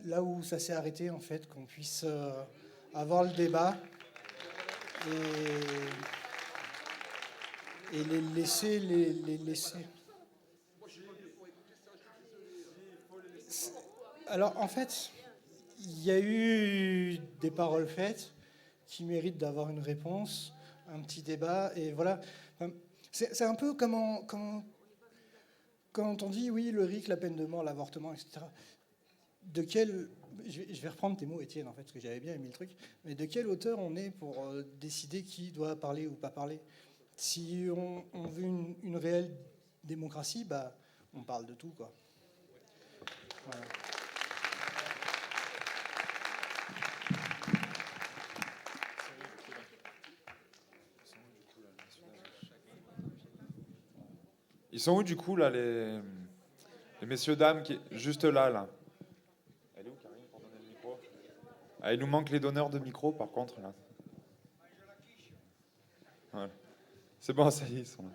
là où ça s'est arrêté, en fait, qu'on puisse avoir le débat et les laisser. Alors, en fait, il y a eu des paroles faites qui méritent d'avoir une réponse, un petit débat, et voilà. Enfin, c'est un peu quand on dit, oui, le RIC, la peine de mort, l'avortement, etc. De quel... Je vais reprendre tes mots, Étienne, en fait, parce que j'avais bien aimé le truc. Mais de quelle hauteur on est pour décider qui doit parler ou pas parler? Si on veut une réelle démocratie, bah, on parle de tout, quoi. Voilà. Ils sont où, du coup, là, les messieurs, dames, juste là, là? Elle est où, Karine, pour donner le micro? Ah, il nous manque les donneurs de micro, par contre, là. Voilà. C'est bon, ça y est, ils sont là.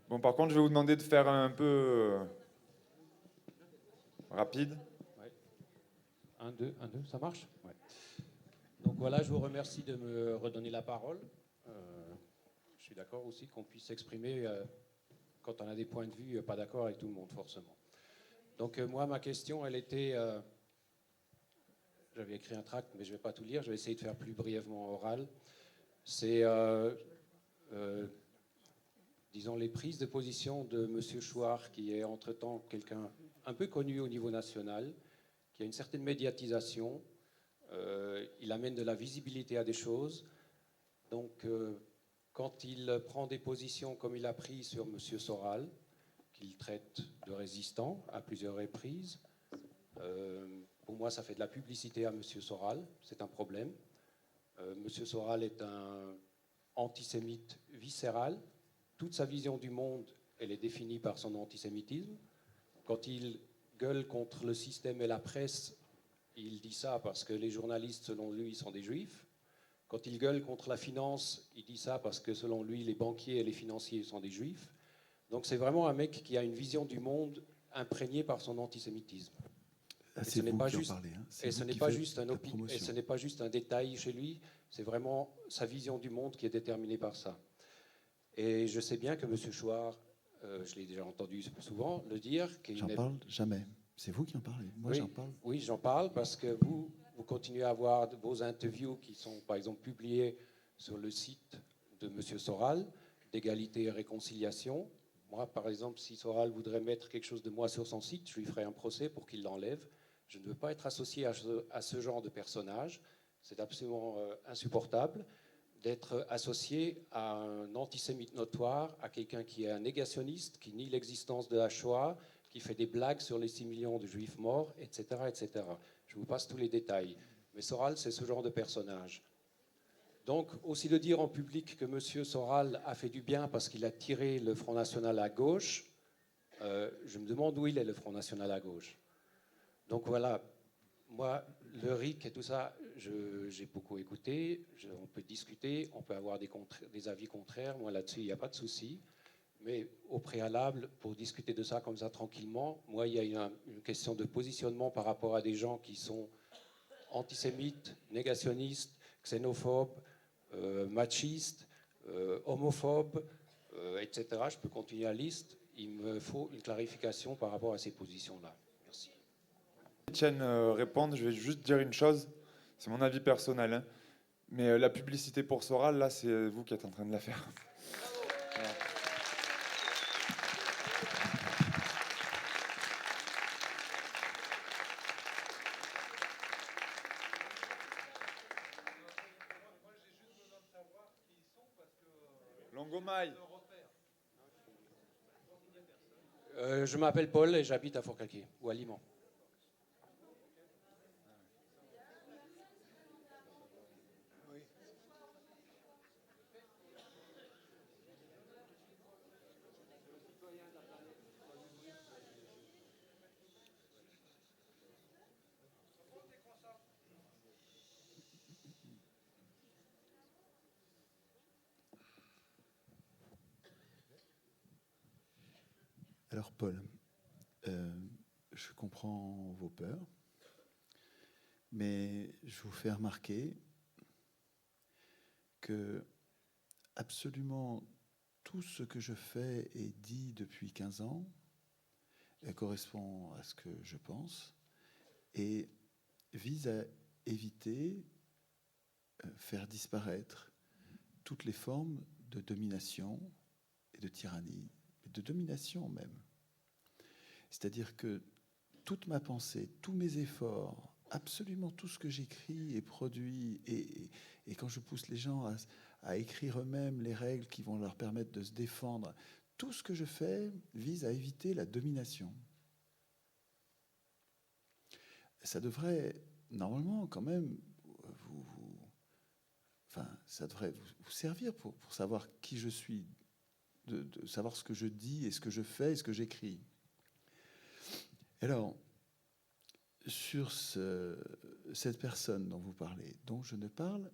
Bon, par contre, je vais vous demander de faire un peu rapide. Ouais. 1, 2, 1, 2, ça marche? Ouais. Donc voilà, je vous remercie de me redonner la parole. Je suis d'accord aussi qu'on puisse s'exprimer quand on a des points de vue pas d'accord avec tout le monde, forcément. Donc moi, ma question, elle était... j'avais écrit un tract, mais je ne vais pas tout lire. Je vais essayer de faire plus brièvement oral. C'est, disons, les prises de position de M. Chouard, qui est entre-temps quelqu'un un peu connu au niveau national, qui a une certaine médiatisation. Il amène de la visibilité à des choses. Donc, quand il prend des positions comme il a pris sur M. Soral, qu'il traite de résistant à plusieurs reprises, pour moi, ça fait de la publicité à M. Soral. C'est un problème. M. Soral est un antisémite viscéral. Toute sa vision du monde, elle est définie par son antisémitisme. Quand il gueule contre le système et la presse, il dit ça parce que les journalistes, selon lui, sont des juifs. Quand il gueule contre la finance, il dit ça parce que, selon lui, les banquiers et les financiers sont des juifs. Donc c'est vraiment un mec qui a une vision du monde imprégnée par son antisémitisme. Là, c'est vous qui en parlez. Hein. Et ce n'est pas juste un détail chez lui, c'est vraiment sa vision du monde qui est déterminée par ça. Et je sais bien que M. Chouard, je l'ai déjà entendu souvent le dire... J'en parle jamais. C'est vous qui en parlez. Moi, oui, j'en parle. Oui, j'en parle parce que vous continuez à avoir vos interviews qui sont, par exemple, publiées sur le site de M. Soral, d'égalité et réconciliation. Moi, par exemple, si Soral voudrait mettre quelque chose de moi sur son site, je lui ferai un procès pour qu'il l'enlève. Je ne veux pas être associé à ce genre de personnage. C'est absolument insupportable d'être associé à un antisémite notoire, à quelqu'un qui est un négationniste, qui nie l'existence de la Shoah, qui fait des blagues sur les 6 millions de juifs morts, etc., etc. Je vous passe tous les détails. Mais Soral, c'est ce genre de personnage. Donc, aussi de dire en public que M. Soral a fait du bien parce qu'il a tiré le Front National à gauche, je me demande où il est, le Front National à gauche. Donc voilà, moi, le RIC et tout ça, j'ai beaucoup écouté, on peut discuter, on peut avoir des avis contraires, moi là-dessus, il n'y a pas de souci. Mais au préalable, pour discuter de ça comme ça tranquillement, moi, il y a une question de positionnement par rapport à des gens qui sont antisémites, négationnistes, xénophobes, machistes, homophobes, etc. Je peux continuer la liste. Il me faut une clarification par rapport à ces positions-là. Merci. Etienne répondre, je vais juste dire une chose, c'est mon avis personnel, hein. Mais la publicité pour Soral, là, c'est vous qui êtes en train de la faire. Voilà. Longomaille. Je m'appelle Paul et j'habite à Fort-Calquier, ou à Limon. Alors, Paul, je comprends vos peurs, mais je vous fais remarquer que absolument tout ce que je fais et dis depuis 15 ans correspond à ce que je pense et vise à éviter, faire disparaître toutes les formes de domination et de tyrannie, et de domination même. C'est-à-dire que toute ma pensée, tous mes efforts, absolument tout ce que j'écris et produis, et quand je pousse les gens à écrire eux-mêmes les règles qui vont leur permettre de se défendre, tout ce que je fais vise à éviter la domination. Ça devrait, normalement, quand même, ça devrait vous servir pour savoir qui je suis, de savoir ce que je dis et ce que je fais et ce que j'écris. Alors, sur cette personne dont vous parlez, dont je ne parle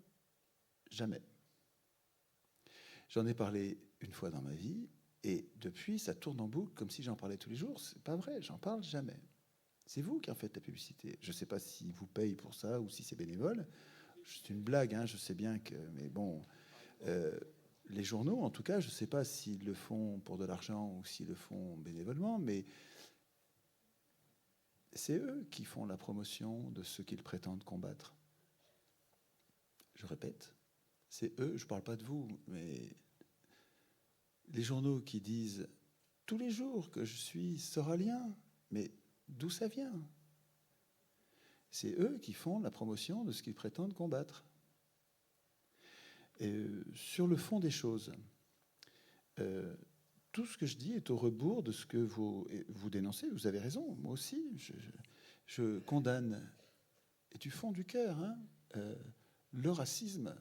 jamais. J'en ai parlé une fois dans ma vie, et depuis, ça tourne en boucle comme si j'en parlais tous les jours. C'est pas vrai, j'en parle jamais. C'est vous qui en faites la publicité. Je ne sais pas si vous payez pour ça ou si c'est bénévole. C'est une blague, hein, je sais bien que... Mais bon, les journaux, en tout cas, je ne sais pas s'ils le font pour de l'argent ou s'ils le font bénévolement, mais c'est eux qui font la promotion de ce qu'ils prétendent combattre. Je répète, c'est eux, je ne parle pas de vous, mais les journaux qui disent tous les jours que je suis soralien, mais d'où ça vient ? C'est eux qui font la promotion de ce qu'ils prétendent combattre. Et sur le fond des choses, tout ce que je dis est au rebours de ce que vous dénoncez. Vous avez raison, moi aussi, je condamne, et du fond du cœur, le racisme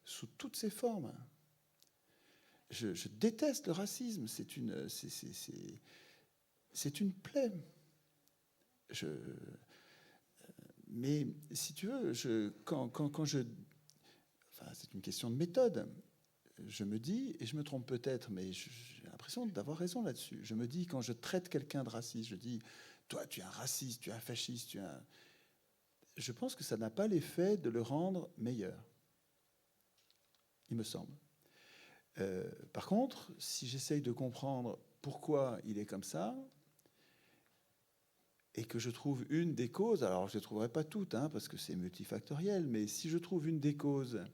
sous toutes ses formes. Je déteste le racisme, c'est une plaie. Mais si tu veux, quand je... Enfin, c'est une question de méthode. Je me dis, et je me trompe peut-être, mais j'ai l'impression d'avoir raison là-dessus. Je me dis, quand je traite quelqu'un de raciste, je dis, toi, tu es un raciste, tu es un fasciste, tu es un... Je pense que ça n'a pas l'effet de le rendre meilleur. Il me semble. Par contre, si j'essaye de comprendre pourquoi il est comme ça, et que je trouve une des causes, alors je ne trouverai pas toutes, parce que c'est multifactoriel, mais si je trouve une des causes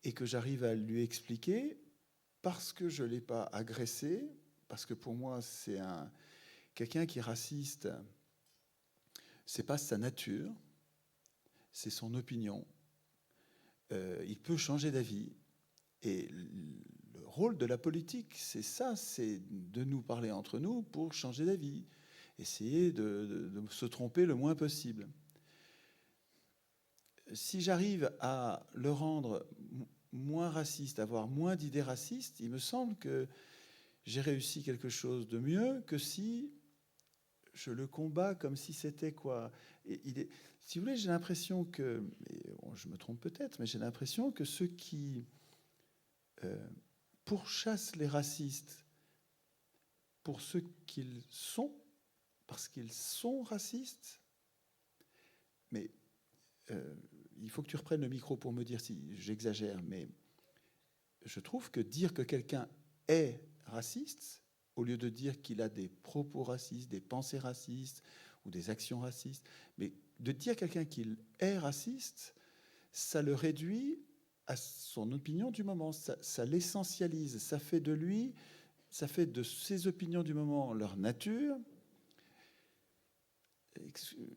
et que j'arrive à lui expliquer, parce que je ne l'ai pas agressé, parce que pour moi, c'est quelqu'un qui est raciste, c'est pas sa nature, c'est son opinion. Il peut changer d'avis. Et le rôle de la politique, c'est ça, c'est de nous parler entre nous pour changer d'avis. Essayer de se tromper le moins possible. Si j'arrive à le rendre moins raciste, avoir moins d'idées racistes, il me semble que j'ai réussi quelque chose de mieux que si je le combats comme si c'était quoi. Si vous voulez, j'ai l'impression que, bon, je me trompe peut-être, mais j'ai l'impression que ceux qui pourchassent les racistes pour ce qu'ils sont, parce qu'ils sont racistes, mais il faut que tu reprennes le micro pour me dire si j'exagère, mais je trouve que dire que quelqu'un est raciste, au lieu de dire qu'il a des propos racistes, des pensées racistes ou des actions racistes, mais de dire à quelqu'un qu'il est raciste, ça le réduit à son opinion du moment, ça l'essentialise, ça fait de ses opinions du moment leur nature.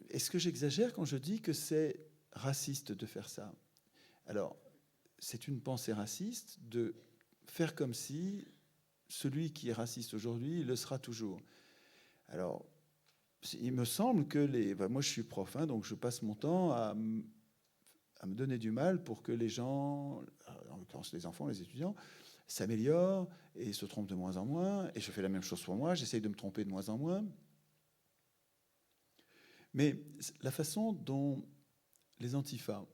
Est-ce que j'exagère quand je dis que c'est raciste de faire ça ? Alors, c'est une pensée raciste de faire comme si celui qui est raciste aujourd'hui le sera toujours. Alors, il me semble que moi je suis prof, donc je passe mon temps à me donner du mal pour que les gens, en l'occurrence les enfants, les étudiants, s'améliorent et se trompent de moins en moins. Et je fais la même chose pour moi, j'essaye de me tromper de moins en moins. Mais la façon dont les antifas,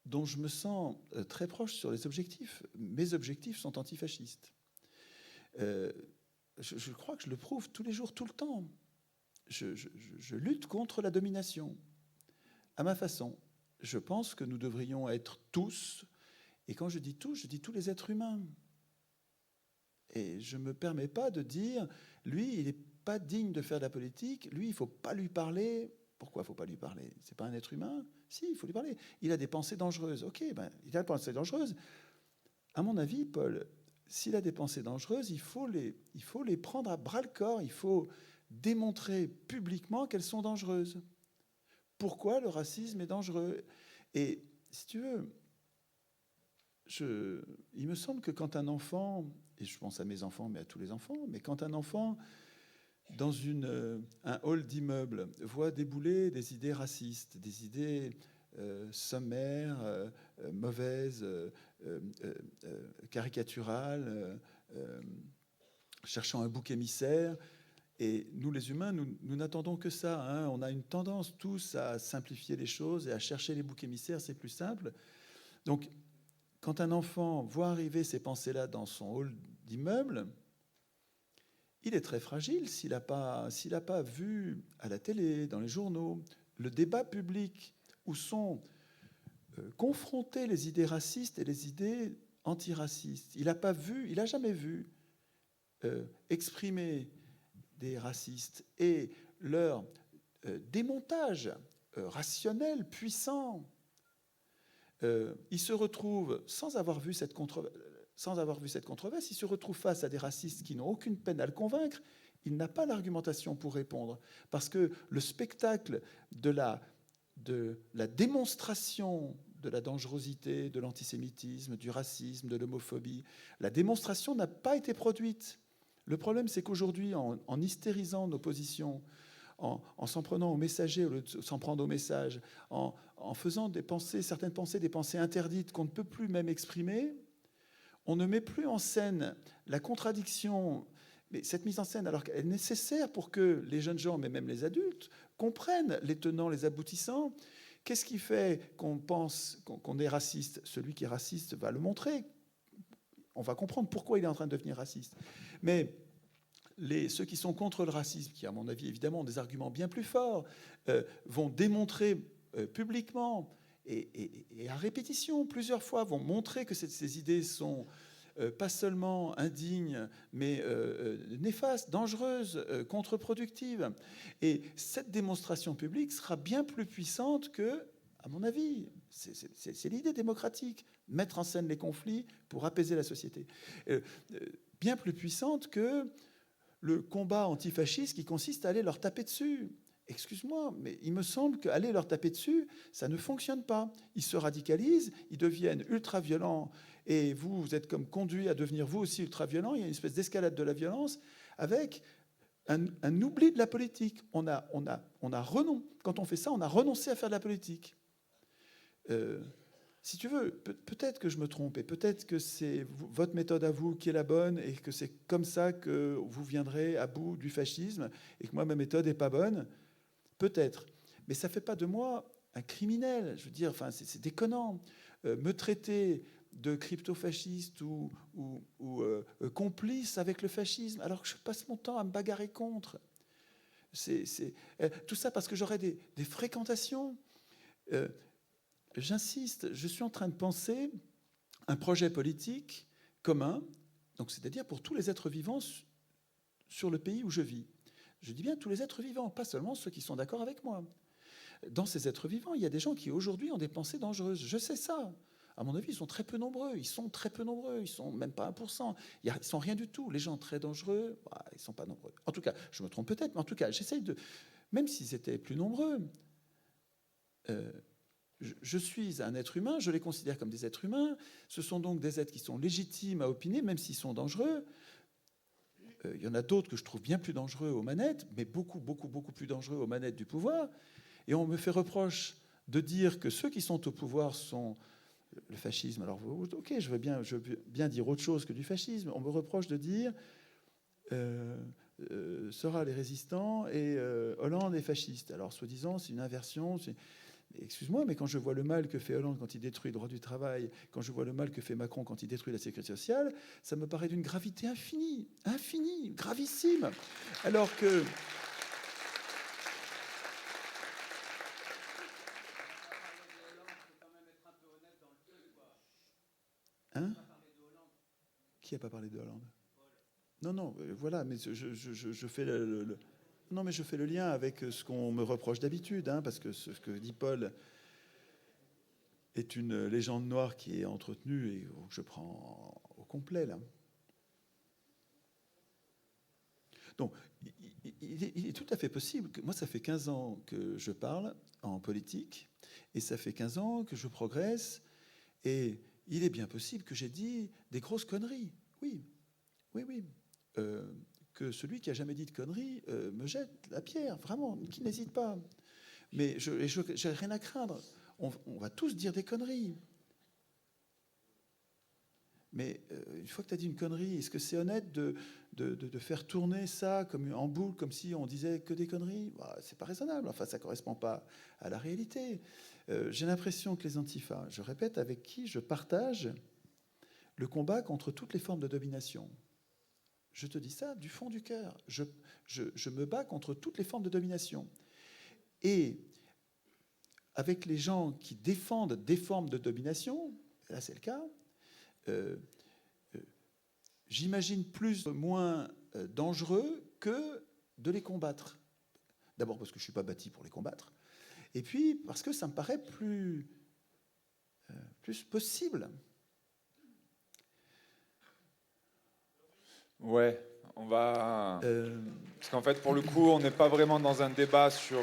dont je me sens très proche sur les objectifs, mes objectifs sont antifascistes. Je crois que je le prouve tous les jours, tout le temps. je lutte contre la domination. À ma façon, je pense que nous devrions être tous, et quand je dis tous les êtres humains. Et je ne me permets pas de dire, lui, il n'est pas digne de faire de la politique, lui, il ne faut pas lui parler. Pourquoi il ne faut pas lui parler? C'est pas un être humain? Si, il faut lui parler. Il a des pensées dangereuses. Ok, ben, il a des pensées dangereuses. À mon avis, Paul, s'il a des pensées dangereuses, il faut les prendre à bras-le-corps. Il faut démontrer publiquement qu'elles sont dangereuses. Pourquoi le racisme est dangereux? Et si tu veux, il me semble que quand un enfant, et je pense à mes enfants, mais à tous les enfants, mais quand un enfant, dans un hall d'immeuble, voit débouler des idées racistes, des idées sommaires, mauvaises, caricaturales, cherchant un bouc émissaire, et nous les humains, nous n'attendons que ça. Hein. On a une tendance tous à simplifier les choses et à chercher les boucs émissaires, c'est plus simple. Donc, quand un enfant voit arriver ces pensées-là dans son hall d'immeuble, il est très fragile s'il n'a pas vu à la télé, dans les journaux, le débat public où sont confrontées les idées racistes et les idées antiracistes. Il n'a jamais vu exprimer des racistes et leur démontage rationnel, puissant. Il se retrouve, sans avoir vu cette controverse, il se retrouve face à des racistes qui n'ont aucune peine à le convaincre. Il n'a pas l'argumentation pour répondre. Parce que le spectacle de la démonstration de la dangerosité, de l'antisémitisme, du racisme, de l'homophobie, la démonstration n'a pas été produite. Le problème, c'est qu'aujourd'hui, en hystérisant nos positions, en s'en prenant aux messagers au lieu de s'en prendre aux messages, en faisant certaines pensées, des pensées interdites qu'on ne peut plus même exprimer, on ne met plus en scène la contradiction. Mais cette mise en scène, alors qu'elle est nécessaire pour que les jeunes gens, mais même les adultes, comprennent les tenants, les aboutissants. Qu'est-ce qui fait qu'on pense qu'on est raciste? Celui qui est raciste va le montrer. On va comprendre pourquoi il est en train de devenir raciste. Mais ceux qui sont contre le racisme, qui à mon avis évidemment ont des arguments bien plus forts, vont démontrer publiquement et à répétition plusieurs fois, vont montrer que ces idées sont pas seulement indignes, mais néfastes, dangereuses, contre-productives. Et cette démonstration publique sera bien plus puissante que, à mon avis, c'est l'idée démocratique, mettre en scène les conflits pour apaiser la société, bien plus puissante que le combat antifasciste qui consiste à aller leur taper dessus. Excuse-moi, mais il me semble qu'aller leur taper dessus, ça ne fonctionne pas. Ils se radicalisent, ils deviennent ultra-violents, et vous êtes comme conduits à devenir vous aussi ultra-violents. Il y a une espèce d'escalade de la violence avec un oubli de la politique. Quand on fait ça, on a renoncé à faire de la politique. Si tu veux, peut-être que je me trompe, et peut-être que c'est votre méthode à vous qui est la bonne, et que c'est comme ça que vous viendrez à bout du fascisme, et que moi, ma méthode n'est pas bonne. Peut-être. Mais ça ne fait pas de moi un criminel. Je veux dire, enfin, c'est déconnant. Me traiter de crypto-fasciste ou complice avec le fascisme, alors que je passe mon temps à me bagarrer contre. Tout ça parce que j'aurais des fréquentations. J'insiste, je suis en train de penser un projet politique commun, donc c'est-à-dire pour tous les êtres vivants sur le pays où je vis. Je dis bien tous les êtres vivants, pas seulement ceux qui sont d'accord avec moi. Dans ces êtres vivants, il y a des gens qui aujourd'hui ont des pensées dangereuses. Je sais ça. À mon avis, ils sont très peu nombreux. Ils sont même pas 1%. Ils sont rien du tout. Les gens très dangereux, ils sont pas nombreux. En tout cas, je me trompe peut-être, mais en tout cas, j'essaye de... Même s'ils étaient plus nombreux... Je suis un être humain, je les considère comme des êtres humains. Ce sont donc des êtres qui sont légitimes à opiner, même s'ils sont dangereux. Il y en a d'autres que je trouve bien plus dangereux aux manettes, mais beaucoup, beaucoup, beaucoup plus dangereux aux manettes du pouvoir. Et on me fait reproche de dire que ceux qui sont au pouvoir sont le fascisme. Alors, ok, je veux bien dire autre chose que du fascisme. On me reproche de dire Soral est résistant et Hollande est fasciste. Alors, soi-disant, c'est une inversion. Excuse-moi, mais quand je vois le mal que fait Hollande quand il détruit le droit du travail, quand je vois le mal que fait Macron quand il détruit la sécurité sociale, ça me paraît d'une gravité infinie, gravissime. Alors que Hein? Qui n'a pas parlé de Hollande? Non, non, voilà, mais je fais non, mais je fais le lien avec ce qu'on me reproche d'habitude, hein, parce que ce que dit Paul est une légende noire qui est entretenue et que je prends au complet, là. Donc, il est tout à fait possible que moi, ça fait 15 ans que je parle en politique et ça fait 15 ans que je progresse et il est bien possible que j'ai dit des grosses conneries. Oui, oui, oui. Que celui qui a jamais dit de conneries me jette la pierre, vraiment, qui n'hésite pas. Mais je n'ai rien à craindre. On va tous dire des conneries. Mais une fois que tu as dit une connerie, est-ce que c'est honnête de faire tourner ça comme en boucle, comme si on disait que des conneries? Bah, c'est pas raisonnable. Enfin, ça correspond pas à la réalité. J'ai l'impression que les antifas, je répète, avec qui je partage le combat contre toutes les formes de domination. Je te dis ça du fond du cœur. Je me bats contre toutes les formes de domination. Et avec les gens qui défendent des formes de domination, là c'est le cas, j'imagine plus ou moins dangereux que de les combattre. D'abord parce que je ne suis pas bâti pour les combattre, et puis parce que ça me paraît plus possible. Ouais, on va... Parce qu'en fait, pour le coup, on n'est pas vraiment dans un débat sur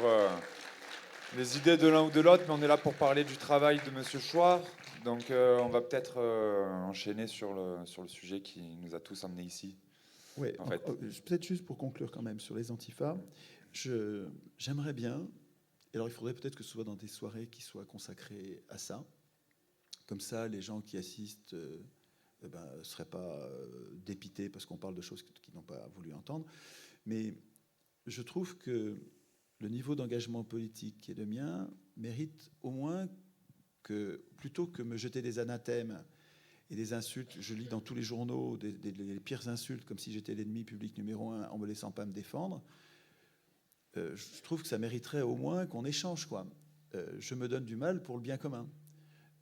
les idées de l'un ou de l'autre, mais on est là pour parler du travail de Monsieur Chouard. Donc on va peut-être enchaîner sur le sujet qui nous a tous emmenés ici. Oui, en fait. Peut-être juste pour conclure quand même sur les antifas, j'aimerais bien, et alors il faudrait peut-être que ce soit dans des soirées qui soient consacrées à ça. Comme ça, les gens qui assistent ne seraient pas dépités parce qu'on parle de choses qu'ils n'ont pas voulu entendre. Mais je trouve que le niveau d'engagement politique qui est le mien mérite au moins que, plutôt que me jeter des anathèmes et des insultes, je lis dans tous les journaux les pires insultes, comme si j'étais l'ennemi public numéro 1 en me laissant pas me défendre, je trouve que ça mériterait au moins qu'on échange, quoi. Je me donne du mal pour le bien commun.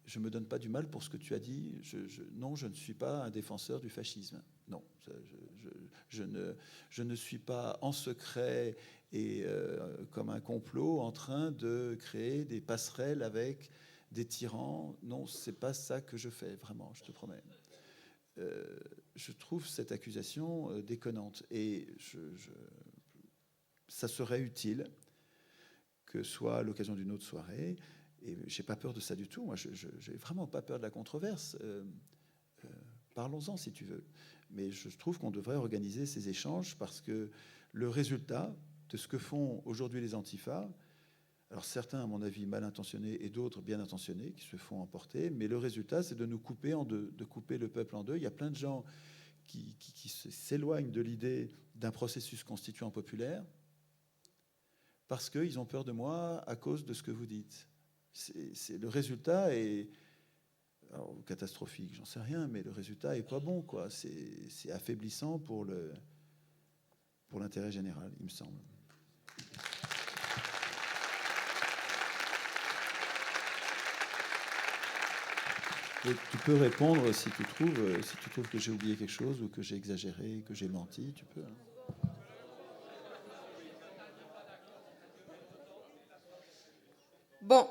Je ne me donne pas du mal pour ce que tu as dit. Non, je ne suis pas un défenseur du fascisme. Non, je ne suis pas en secret et comme un complot en train de créer des passerelles avec des tyrans. Non, c'est pas ça que je fais, vraiment, je te promets. Je trouve cette accusation déconnante et ça serait utile que soit à l'occasion d'une autre soirée. Et j'ai pas peur de ça du tout. Moi, j'ai vraiment pas peur de la controverse. Parlons-en si tu veux. Mais je trouve qu'on devrait organiser ces échanges parce que le résultat de ce que font aujourd'hui les antifas, alors certains, à mon avis, mal intentionnés et d'autres bien intentionnés qui se font emporter, mais le résultat, c'est de nous couper en deux, de couper le peuple en deux. Il y a plein de gens qui s'éloignent de l'idée d'un processus constituant populaire parce qu'ils ont peur de moi à cause de ce que vous dites. Le résultat est catastrophique, j'en sais rien, mais le résultat est pas bon, quoi. C'est affaiblissant pour l'intérêt général, il me semble. Et tu peux répondre si tu trouves que j'ai oublié quelque chose ou que j'ai exagéré, que j'ai menti, tu peux. Bon.